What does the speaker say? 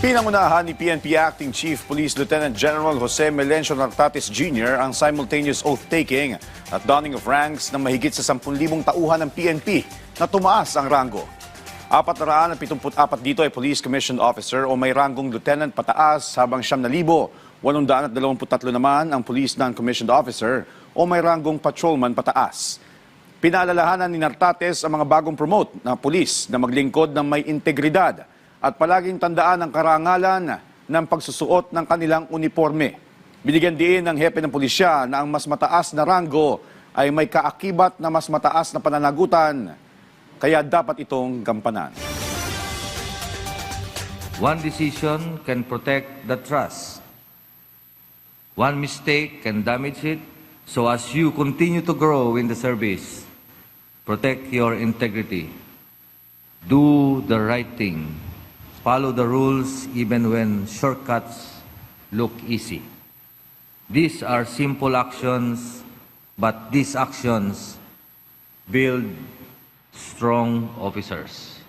Pinangunahan ni PNP Acting Chief Police Lieutenant General Jose Melencio Nartates Jr. ang simultaneous oath-taking at donning of ranks ng mahigit sa 10,000 tauhan ng PNP na tumaas ang rango. 474 dito ay Police Commissioned Officer o may ranggong lieutenant pataas habang 9,823 naman ang Police Non-Commissioned Officer o may ranggong patrolman pataas. Pinaalalahanan ni Nartates ang mga bagong promote na pulis na maglingkod ng may integridad at palaging tandaan ang karangalan ng pagsusuot ng kanilang uniforme. Binigyan din ng hepe ng pulisya na ang mas mataas na ranggo ay may kaakibat na mas mataas na pananagutan, kaya dapat itong gampanan. One decision can protect the trust. One mistake can damage it. So as you continue to grow in the service, protect your integrity. Do the right thing. Follow the rules even when shortcuts look easy. These are simple actions, but these actions build strong officers.